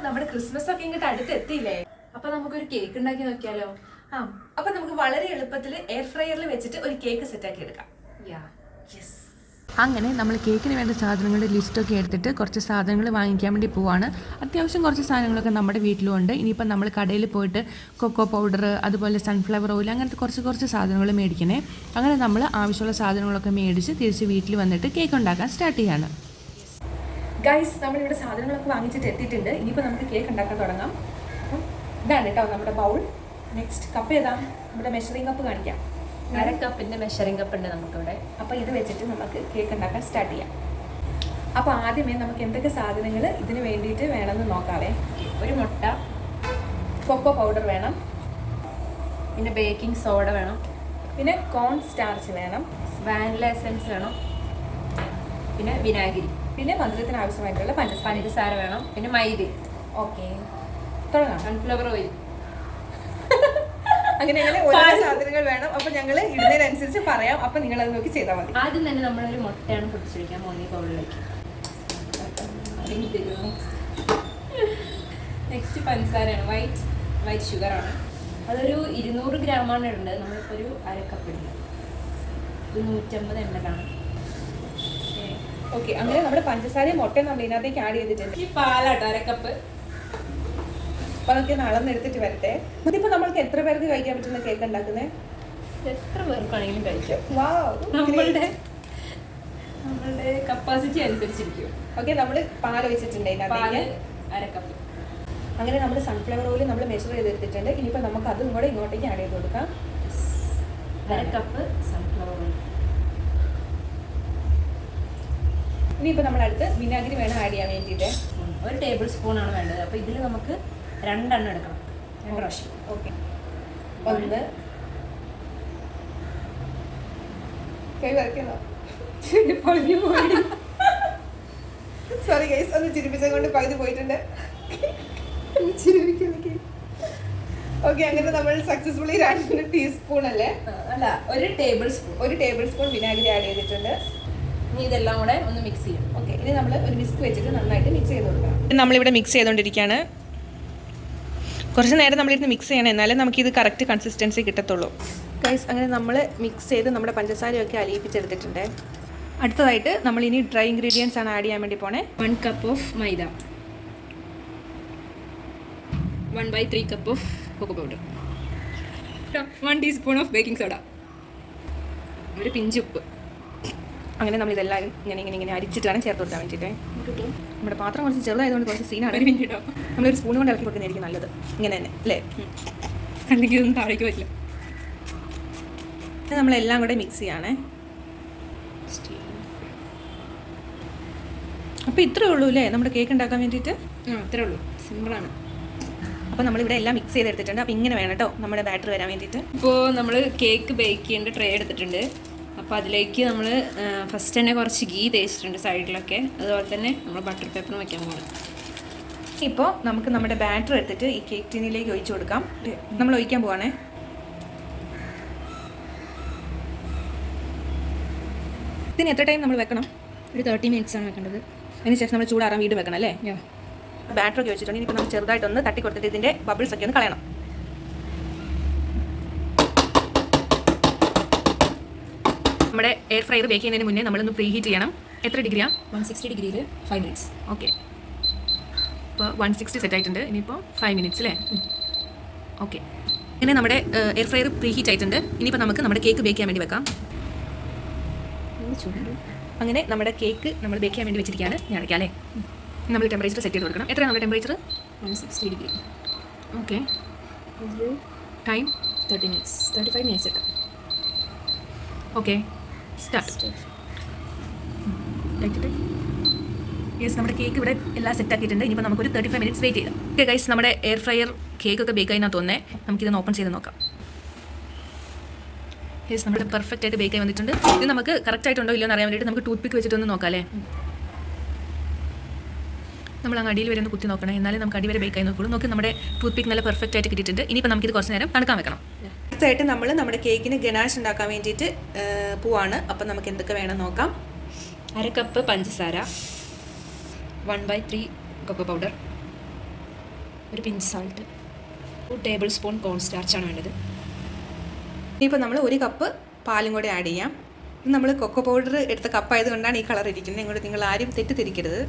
നമ്മുടെ ക്രിസ്മസ് ഒക്കെ ഇങ്ങോട്ട് അടുത്ത് എത്തിയില്ലേ? അപ്പൊ നമുക്കൊരു കേക്ക് ഉണ്ടാക്കി നോക്കിയാലോ? അപ്പൊ നമുക്ക് വളരെ എളുപ്പത്തിൽ എയർ ഫ്രയറിൽ വെച്ചിട്ട് ഒരു കേക്ക് സെറ്റാക്കി എടുക്കാം. അങ്ങനെ നമ്മൾ കേക്കിന് വേണ്ട സാധനങ്ങളുടെ ലിസ്റ്റൊക്കെ എടുത്തിട്ട് കുറച്ച് സാധനങ്ങൾ വാങ്ങിക്കാൻ വേണ്ടി പോവാണ്. അത്യാവശ്യം കുറച്ച് സാധനങ്ങളൊക്കെ നമ്മുടെ വീട്ടിലും ഉണ്ട്. ഇനിയിപ്പം നമ്മൾ കടയിൽ പോയിട്ട് കൊക്കോ പൗഡർ, അതുപോലെ സൺഫ്ലവർ ഓയിൽ, അങ്ങനത്തെ കുറച്ച് സാധനങ്ങൾ മേടിക്കണേ. അങ്ങനെ നമ്മൾ ആവശ്യമുള്ള സാധനങ്ങളൊക്കെ മേടിച്ച് തിരിച്ച് വീട്ടിൽ വന്നിട്ട് കേക്ക് ഉണ്ടാക്കാൻ സ്റ്റാർട്ട് ചെയ്യാണ്. ഗൈസ്, നമ്മളിവിടെ സാധനങ്ങളൊക്കെ വാങ്ങിച്ചിട്ട് എത്തിയിട്ടുണ്ട്. ഇനിയിപ്പോൾ നമുക്ക് കേക്ക് ഉണ്ടാക്കാൻ തുടങ്ങാം. അപ്പം ഇതാണ് കേട്ടോ നമ്മുടെ ബൗൾ. നെക്സ്റ്റ് കപ്പ് ഏതാ? നമ്മുടെ മെഷറിംഗ് കപ്പ് കാണിക്കാം. 1/2 കപ്പിൻ്റെ മെഷറിംഗ് കപ്പ് ഉണ്ട് നമുക്കിവിടെ. അപ്പോൾ ഇത് വെച്ചിട്ട് നമുക്ക് കേക്ക് ഉണ്ടാക്കാൻ സ്റ്റാർട്ട് ചെയ്യാം. അപ്പോൾ ആദ്യമേ നമുക്ക് എന്തൊക്കെ സാധനങ്ങൾ ഇതിന് വേണ്ടിയിട്ട് വേണമെന്ന് നോക്കാവേ. ഒരു മുട്ട, കൊക്കോ പൗഡർ വേണം, പിന്നെ ബേക്കിംഗ് സോഡ വേണം, പിന്നെ കോൺ സ്റ്റാർച്ച് വേണം, വാനില എസൻസ് വേണം, പിന്നെ വിനാഗിരി, പിന്നെ മധുരത്തിന് ആവശ്യമായിട്ടുള്ള പഞ്ചസാര വേണം, പിന്നെ മൈദ. ഓക്കെ, തുടങ്ങാം. Sunflower oil. അങ്ങനെ ഓരോ സാധനങ്ങൾ വേണം. അപ്പൊ ഞങ്ങൾ ഇടുന്നതിനനുസരിച്ച് പറയാം. അപ്പൊ നിങ്ങൾ അത് നോക്കി ചെയ്താൽ മതി. ആദ്യം തന്നെ നമ്മളൊരു മുട്ടയാണ് പൊട്ടിച്ചൊഴിക്കാൻ പോകുന്നത് ഈ ബൗളിലേക്ക്. നെക്സ്റ്റ് പഞ്ചസാരയാണ്, വൈറ്റ് ഷുഗറാണ്. അതൊരു 200 ഗ്രാമാണ് ഇടേണ്ടത്. നമ്മളിപ്പോൾ ഒരു 1/2 കപ്പ് ഇടുന്നത്. ഇത് 150 ml. ഓക്കെ, അങ്ങനെ നമ്മുടെ പഞ്ചസാരയും മുട്ടയും നമ്മൾ ഇതിനകത്തേക്ക് ആഡ് ചെയ്തിട്ടുണ്ട്. ഈ പാലാട്ടോ 1/2 കപ്പ്. അപ്പൊ നമുക്ക് അളന്നെടുത്തിട്ട് വരട്ടെ. ഇതിപ്പോ നമ്മൾക്ക് എത്ര പേർക്ക് കഴിക്കാൻ പറ്റുന്ന കേക്ക് ഉണ്ടാക്കുന്നത്? എത്ര പേർക്കാണെങ്കിലും കഴിക്കാം. നമ്മളുടെ കപ്പാസിറ്റി അനുസരിച്ചിരിക്കും. ഓക്കെ, നമ്മൾ പാൽ ഒഴിച്ചിട്ടുണ്ട് ഇതിനകത്തേക്ക് 1/2 കപ്പ്. അങ്ങനെ നമ്മൾ സൺഫ്ലവർ ഓയിൽ നമ്മൾ മെഷർ ചെയ്തെടുത്തിട്ടുണ്ട്. ഇനിയിപ്പോൾ നമുക്ക് അതും കൂടെ ഇങ്ങോട്ടേക്ക് ആഡ് ചെയ്ത് കൊടുക്കാം. 1/2 കപ്പ് സൺഫ്ലവർ ഓയിൽ. ഇനിയിപ്പോൾ നമ്മളടുത്ത് വിനാഗിരി വേണം ആഡ് ചെയ്യാൻ വേണ്ടിയിട്ട്. 1 ടേബിൾ സ്പൂണാണ് വേണ്ടത്. അപ്പോൾ ഇതിൽ നമുക്ക് 2 എണ്ണം എടുക്കണം, 2 പ്രാവശ്യം. ഓക്കെ, 1 കൈ വരയ്ക്കുന്നോ? സോറി ഗൈസ്, ഒന്ന് ചിരിപ്പിച്ചത് കൊണ്ട് പകുതി പോയിട്ടുണ്ട്. ഓക്കെ, അങ്ങനെ നമ്മൾ സക്സസ്ഫുള്ളി 2 ടീസ്പൂൺ അല്ലേ? അല്ല, 1 ടേബിൾ സ്പൂൺ വിനാഗിരി ആഡ് ചെയ്തിട്ടുണ്ട്. ഇനി ഇതെല്ലാം കൂടെ ഒന്ന് മിക്സ് ചെയ്യും. ഓക്കെ, ഇനി നമ്മൾ ഒരു വിസ്ക് വെച്ചിട്ട് നന്നായിട്ട് മിക്സ് ചെയ്ത് കൊടുക്കണം. നമ്മളിവിടെ മിക്സ് ചെയ്തുകൊണ്ടിരിക്കുകയാണ്. കുറച്ച് നേരം നമ്മളിരുന്ന് മിക്സ് ചെയ്യണം, എന്നാലേ നമുക്കിത് കറക്റ്റ് കൺസിസ്റ്റൻസി കിട്ടത്തുള്ളൂ. ഗൈസ്, അങ്ങനെ നമ്മൾ മിക്സ് ചെയ്ത് നമ്മുടെ പഞ്ചസാരയൊക്കെ അലിയിപ്പിച്ചെടുത്തിട്ടുണ്ട്. അടുത്തതായിട്ട് നമ്മൾ ഇനി ഡ്രൈ ഇൻഗ്രീഡിയൻസ് ആണ് ആഡ് ചെയ്യാൻ വേണ്ടി പോണേ. 1 cup of maida, 1/3 cup of cocoa powder, 1 teaspoon of baking soda, ഒരു പിഞ്ച് ഉപ്പ്. അങ്ങനെ നമ്മൾ ഇതെല്ലാം ഇങ്ങനെ അരിച്ചിട്ടാണ് ചേർത്ത് കൊടുക്കാൻ വേണ്ടിയിട്ട്. നമ്മുടെ പാത്രം കുറച്ച് ചെറുതായതുകൊണ്ട് കുറച്ച് സീനാണ്. നമ്മളൊരു സ്പൂൺ കൊണ്ട് ഇളക്കി കൊടുക്കുന്നതായിരിക്കും നല്ലത്. ഇങ്ങനെ തന്നെ അല്ലേ? അല്ലെങ്കിൽ ഇതൊന്നും താഴേക്ക് പറ്റില്ല. നമ്മളെല്ലാം കൂടെ മിക്സ് ചെയ്യണേ. അപ്പോൾ ഇത്രേ ഉള്ളൂ അല്ലേ നമ്മുടെ കേക്ക് ഉണ്ടാക്കാൻ വേണ്ടിയിട്ട്? ഇത്രേ ഉള്ളൂ, സിമ്പിളാണ്. അപ്പോൾ നമ്മളിവിടെ എല്ലാം മിക്സ് ചെയ്തെടുത്തിട്ടുണ്ട്. അപ്പോൾ ഇങ്ങനെ വേണം കേട്ടോ നമ്മുടെ ബാറ്റർ വരാൻ വേണ്ടിയിട്ട്. ഇപ്പോൾ നമ്മൾ കേക്ക് ബേക്ക് ചെയ്യേണ്ട ട്രേ എടുത്തിട്ടുണ്ട്. അപ്പോൾ അതിലേക്ക് നമ്മൾ ഫസ്റ്റ് തന്നെ കുറച്ച് ഗീ തേച്ചിട്ടുണ്ട് സൈഡിലൊക്കെ. അതുപോലെ തന്നെ നമ്മൾ ബട്ടർ പേപ്പറും വയ്ക്കാൻ പോകും. ഇപ്പോൾ നമുക്ക് നമ്മുടെ ബാറ്റർ എടുത്തിട്ട് ഈ കേക്ക് ടിന്നിലേക്ക് ഒഴിച്ചു കൊടുക്കാം. നമ്മൾ ഒഴിക്കാൻ പോവാണേ. ഇതിന് എത്ര ടൈം നമ്മൾ വെക്കണം? ഒരു 30 മിനിറ്റ്സ് ആണ് വെക്കേണ്ടത്. അതിനുശേഷം നമ്മൾ ചൂടാറാൻ വീണ്ടും വെക്കണം അല്ലേ? ബാറ്ററൊക്കെ വെച്ചിട്ടുണ്ട്. ഇനിയിപ്പോൾ നമ്മൾ ചെറുതായിട്ടൊന്ന് തട്ടി കൊടുത്തിട്ട് ഇതിൻ്റെ ബബിൾസ് ഒക്കെ ഒന്ന് കളയണം. നമ്മുടെ എയർ ഫ്രയർ ബേക്ക് ചെയ്യുന്നതിന് മുന്നേ നമ്മളൊന്ന് പ്രീ ഹീറ്റ് ചെയ്യണം. എത്ര ഡിഗ്രിയാണ്? 160 ഡിഗ്രിയിൽ 5 മിനിറ്റ്സ്. ഓക്കെ, ഇപ്പോൾ 160 സെറ്റ് ആയിട്ടുണ്ട്. ഇനിയിപ്പോൾ 5 മിനിറ്റ്സ് അല്ലേ? ഓക്കെ, ഇങ്ങനെ നമ്മുടെ എയർ ഫ്രയർ പ്രീ ഹീറ്റ് ആയിട്ടുണ്ട്. ഇനിയിപ്പോൾ നമുക്ക് നമ്മുടെ കേക്ക് ബേക്ക് ചെയ്യാൻ വേണ്ടി വെക്കാം. അങ്ങനെ നമ്മുടെ കേക്ക് നമ്മൾ ബേക്ക് ചെയ്യാൻ വേണ്ടി വെച്ചിരിക്കുകയാണ്. ഞാൻ അടയ്ക്കാം അല്ലേ? നമ്മൾ ടെമ്പറേച്ചർ സെറ്റ് ചെയ്ത് കൊടുക്കണം. എത്രയാണ് നമ്മുടെ temperature? 160 degree. Okay, time 35 minutes ഒക്കെ. Okay, start. യെസ്, നമ്മുടെ കേക്ക് ഇവിടെ എല്ലാം സെറ്റ് ആക്കിയിട്ടുണ്ട്. ഇനിയിപ്പോൾ നമുക്കൊരു 35 മിനിറ്റ്സ് വെയിറ്റ് ചെയ്യാം. ഓക്കെ ഗൈസ്, നമ്മുടെ എയർ ഫ്രയർ കേക്കൊക്കെ ബേക്ക് ആയി തോന്നേ. നമുക്കിതൊന്ന് ഓപ്പൺ ചെയ്ത് നോക്കാം. യെസ്, നമ്മുടെ പെർഫെക്റ്റ് ആയിട്ട് ബേക്ക് ആയി വന്നിട്ടുണ്ട്. ഇത് നമുക്ക് കറക്റ്റ് ആയിട്ടുണ്ടോ ഇല്ലയോ എന്ന് അറിയാൻ വേണ്ടിയിട്ട് നമുക്ക് ടൂത്ത് പിക്ക് വെച്ചിട്ടൊന്ന് നോക്കാം അല്ലേ? നമ്മൾ അങ്ങ് അടിയിൽ വരെ ഒന്ന് കുത്തി നോക്കണം, എന്നാലേ നമുക്ക് അടി വരെ ബേക്ക് ആയി നോക്കുള്ളൂ. നോക്കി നമ്മുടെ ടൂത്ത് പിക്ക് നല്ല പെർഫെക്റ്റ് ആയിട്ട് കിട്ടിയിട്ടുണ്ട്. ഇനിയിപ്പോൾ നമുക്കിത് കുറച്ച് നേരം തണുക്കാൻ വെക്കണം. അടുത്തായിട്ട് നമ്മൾ നമ്മുടെ കേക്കിന് ഗനാഷ് ഉണ്ടാക്കാൻ വേണ്ടിയിട്ട് പോവാണ്. അപ്പം നമുക്ക് എന്തൊക്കെ വേണം നോക്കാം. 1/2 കപ്പ് പഞ്ചസാര, 1/3 കൊക്കോ പൗഡർ, ഒരു പിഞ്ച് സാൾട്ട്, 2 ടേബിൾ സ്പൂൺ കോൺ സ്റ്റാർച്ചാണ് വേണ്ടത്. ഇനിയിപ്പോൾ നമ്മൾ 1 കപ്പ് പാലും കൂടെ ആഡ് ചെയ്യാം. ഇത് നമ്മൾ കൊക്കോ പൗഡർ എടുത്ത കപ്പായത് കൊണ്ടാണ് ഈ കളർ ഇരിക്കുന്നത്. ഇങ്ങോട്ട് നിങ്ങൾ ആരും തെറ്റിദ്ധരിക്കരുത്.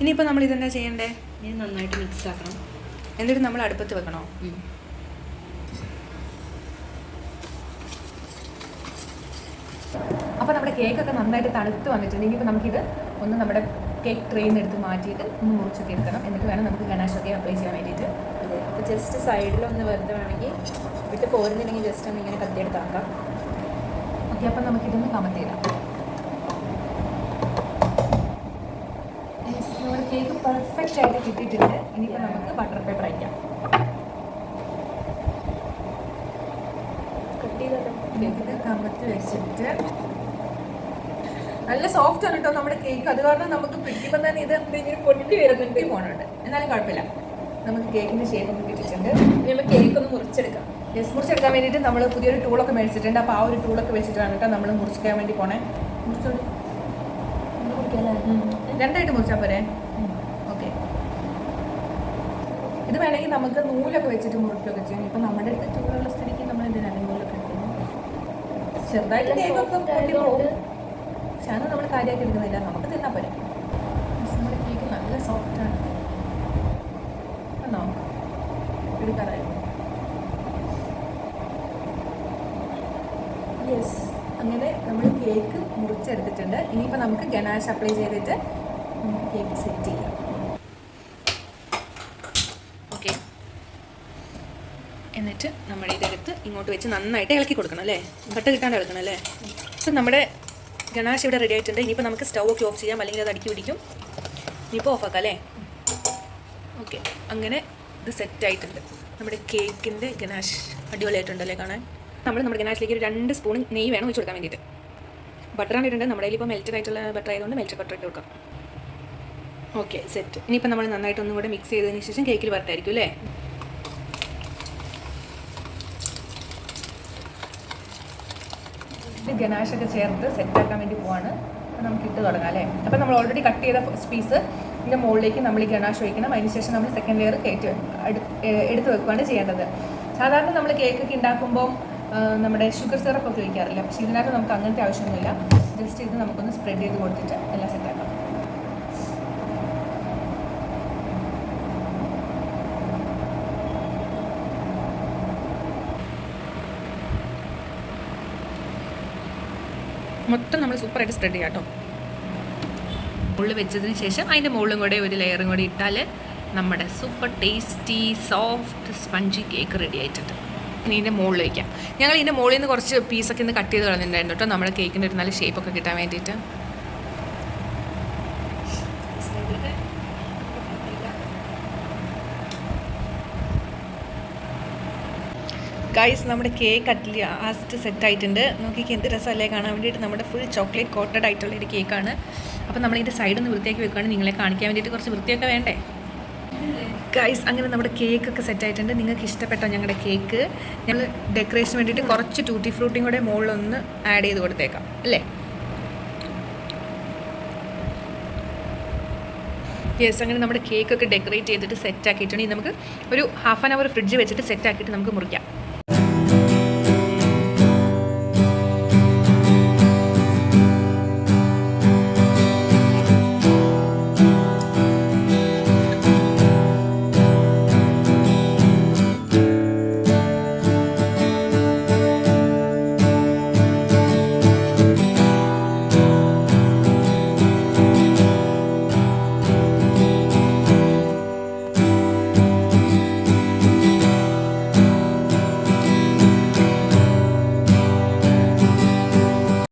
ഇനിയിപ്പോൾ നമ്മൾ ഇതെന്താ ചെയ്യണ്ടേ? ഇനി നന്നായിട്ട് മിക്സ് ആക്കണം. എന്നിട്ട് നമ്മൾ അടുപ്പത്ത് വെക്കണോ? അപ്പോൾ നമ്മുടെ കേക്കൊക്കെ നന്നായിട്ട് തണുത്ത് വന്നിട്ടുണ്ടെങ്കിൽ ഇപ്പോൾ നമുക്കിത് ഒന്ന് നമ്മുടെ കേക്ക് ട്രെയിൽ നിന്ന് എടുത്ത് മാറ്റിയിട്ട് ഒന്ന് മുറിച്ചൊക്കെ എടുക്കണം. എന്നിട്ട് വേണം നമുക്ക് ഗണാശൊക്കെ അപ്ലൈ ചെയ്യാൻ വേണ്ടിയിട്ട്. അതെ, അപ്പോൾ ജസ്റ്റ് സൈഡിലൊന്ന് വെറുതെ വേണമെങ്കിൽ വിട്ട് പോരുന്നില്ലെങ്കിൽ ജസ്റ്റ് ഒന്ന് ഇങ്ങനെ കത്തിയെടുത്താക്കാം. ഓക്കെ, അപ്പം നമുക്കിതൊന്ന് കമത്തിയിടാം. നമ്മുടെ കേക്ക് പെർഫെക്റ്റ് ആയിട്ട് കിട്ടിയിട്ടുണ്ട്. ഇനിയിപ്പോൾ നമുക്ക് ബട്ടർ പേപ്പർ അയക്കാം. കേക്കിന് കമത്തി വെച്ചിട്ട് നല്ല സോഫ്റ്റ് ആണ് കേട്ടോ നമ്മുടെ കേക്ക്. അത് കാരണം നമുക്ക് പിടിക്കുമ്പോൾ തന്നെ ഇത് എന്തെങ്കിലും പൊട്ടി വരുന്നുണ്ട് പോകണുണ്ട്. എന്നാലും കുഴപ്പമില്ല, നമുക്ക് കേക്കിൻ്റെ ഷേപ്പ് ഒക്കെ കിട്ടിയിട്ടുണ്ട്. നമുക്ക് കേക്ക് ഒന്ന് മുറിച്ചെടുക്കാം. മുറിച്ചെടുക്കാൻ വേണ്ടിയിട്ട് നമ്മൾ പുതിയൊരു ടൂളൊക്കെ മേടിച്ചിട്ടുണ്ട്. അപ്പോൾ ആ ഒരു ടൂളൊക്കെ വെച്ചിട്ടാണ് കേട്ടോ നമ്മൾ മുറിച്ചിക്കാൻ വേണ്ടി പോണേ. രണ്ടായിട്ട് മുറിച്ചാൽ പോരെ? ഓക്കെ, ഇത് വേണമെങ്കിൽ നമുക്ക് നൂലൊക്കെ വെച്ചിട്ട് മുറിക്കുകയൊക്കെ ചെയ്യും. ഇപ്പം നമ്മുടെ അടുത്ത് ചൂടുള്ള സ്ഥിതിക്ക് നമ്മൾ എന്തിനാണ് നൂലൊക്കെ എടുക്കുന്നത്? ചെറുതായിട്ട് കേക്കൊക്കെ പൊട്ടി പോകും, പക്ഷെ അത് നമ്മൾ കാര്യമാക്കി എടുക്കുന്നില്ല, നമുക്ക് തിന്നാൻ പോരെ. നമ്മുടെ കേക്ക് നല്ല സോഫ്റ്റാണ്. എന്നോ എടുക്കാറായിരുന്നു. യെസ്, അങ്ങനെ നമ്മൾ കേക്ക് മുറിച്ചെടുത്തിട്ടുണ്ട്. ഇനിയിപ്പോൾ നമുക്ക് ഗനാഷ് അപ്ലൈ ചെയ്തിട്ട് നമുക്ക് കേക്ക് സെറ്റ് ചെയ്യാം. ഓക്കെ, എന്നിട്ട് നമ്മൾ ഇതെടുത്ത് ഇങ്ങോട്ട് വെച്ച് നന്നായിട്ട് ഇളക്കി കൊടുക്കണം അല്ലേ? കട്ട കിട്ടാണ്ട് ഇളക്കണം അല്ലേ? ഇപ്പം നമ്മുടെ ഗനാഷ് ഇവിടെ റെഡി ആയിട്ടുണ്ട്. ഇനിയിപ്പോൾ നമുക്ക് സ്റ്റൗ ഒക്കെ ഓഫ് ചെയ്യാം, അല്ലെങ്കിൽ അത് അടുക്കി പിടിക്കും. ഇനിയിപ്പോൾ ഓഫാക്കാം അല്ലേ? ഓക്കെ, അങ്ങനെ ഇത് സെറ്റായിട്ടുണ്ട്. നമ്മുടെ കേക്കിൻ്റെ ഗനാഷ് അടിപൊളിയായിട്ടുണ്ടല്ലേ കാണാൻ. നമ്മുടെ ഗനാഷിലേക്ക് ഒരു 2 സ്പൂൺ നെയ്യ് വേണം ഒഴിച്ച് കൊടുക്കാൻ വേണ്ടിയിട്ട്. ബട്ടറാണ് ഇട്ടുണ്ട്. നമ്മുടെ കയ്യിൽ ഇപ്പോൾ മെൽറ്റഡ് ആയിട്ടുള്ള ബട്ടർ ആയതുകൊണ്ട് മെൽറ്റഡ് ബട്ടർ ഇട്ട് കൊടുക്കാം. Okay, set. ഇനിയിപ്പോൾ നമ്മൾ നന്നായിട്ട് ഒന്നും കൂടെ മിക്സ് ചെയ്തതിന് ശേഷം കേക്കിൽ വറുത്തായിരിക്കും അല്ലേ? ഇത് ഗനാഷൊക്കെ ചേർത്ത് സെറ്റാക്കാൻ വേണ്ടി പോവാണ്. അപ്പോൾ നമുക്ക് ഇട്ട് തുടങ്ങാം അല്ലേ? അപ്പോൾ നമ്മൾ ഓൾറെഡി കട്ട് ചെയ്ത പീസ് ഇതിൻ്റെ മുകളിലേക്ക് നമ്മൾ ഈ ഗനാഷ് ഒഴിക്കണം. അതിന് ശേഷം നമ്മൾ സെക്കൻഡ് ലെയർ കേക്ക് എടുത്ത് വെക്കുകയാണ് ചെയ്യേണ്ടത്. സാധാരണ നമ്മൾ കേക്കൊക്കെ ഉണ്ടാക്കുമ്പോൾ നമ്മുടെ ഷുഗർ സിറപ്പൊക്കെ ഒഴിക്കാറില്ല, പക്ഷേ ഇതിനകത്ത് നമുക്ക് അങ്ങനത്തെ ആവശ്യമൊന്നുമില്ല. ജസ്റ്റ് ഇത് നമുക്കൊന്ന് സ്പ്രെഡ് ചെയ്ത് കൊടുത്തിട്ട് എല്ലാം സെറ്റാക്കാം. മൊത്തം നമ്മൾ സൂപ്പറായിട്ട് സ്പ്രെഡ് ചെയ്യാം കേട്ടോ. മുകളിൽ വെച്ചതിന് ശേഷം അതിൻ്റെ മുകളിലും കൂടെ ഒരു ലെയറും കൂടി ഇട്ടാൽ നമ്മുടെ super tasty soft spongy cake ready ആയിട്ടുണ്ട്. ഇനി ഇതിൻ്റെ മുകളിൽ വയ്ക്കാം. ഞങ്ങൾ ഇതിൻ്റെ മുകളിൽ നിന്ന് കുറച്ച് പീസൊക്കെ ഇന്ന് കട്ട് ചെയ്ത് കളഞ്ഞിട്ടുണ്ടായിരുന്നു കേട്ടോ, നമ്മുടെ കേക്കിൻ്റെ ഒരു നല്ല ഷേപ്പൊക്കെ കിട്ടാൻ വേണ്ടിയിട്ട്. ഗൈസ്, നമ്മുടെ കേക്ക് അറ്റ്ലി ലാസ്റ്റ് സെറ്റായിട്ടുണ്ട്. നോക്കിക്ക് എന്ത് രസമല്ലേ കാണാൻ വേണ്ടിയിട്ട്. നമ്മുടെ ഫുൾ ചോക്ലേറ്റ് കോട്ടഡ് ആയിട്ടുള്ള ഒരു കേക്കാണ്. അപ്പോൾ നമ്മളിതിൻ്റെ സൈഡൊന്ന് വൃത്തിയാക്കി വെക്കുകയാണ്, നിങ്ങളെ കാണിക്കാൻ വേണ്ടിയിട്ട് കുറച്ച് വൃത്തിയൊക്കെ വേണ്ടേ ഗൈസ്. അങ്ങനെ നമ്മുടെ കേക്കൊക്കെ സെറ്റായിട്ടുണ്ട്. നിങ്ങൾക്ക് ഇഷ്ടപ്പെട്ടോ ഞങ്ങളുടെ കേക്ക്? ഞങ്ങൾ ഡെക്കറേഷന് വേണ്ടിയിട്ട് കുറച്ച് ടൂട്ടി ഫ്രൂട്ടിയും കൂടെ മുകളിലൊന്ന് ആഡ് ചെയ്ത് കൊടുത്തേക്കാം അല്ലേ? യെസ്, അങ്ങനെ നമ്മുടെ കേക്കൊക്കെ ഡെക്കറേറ്റ് ചെയ്തിട്ട് സെറ്റാക്കിയിട്ടുണ്ടെങ്കിൽ നമുക്ക് ഒരു 1/2 hour ഫ്രിഡ്ജ് വെച്ചിട്ട് സെറ്റാക്കിയിട്ട് നമുക്ക് മുറിക്കാം.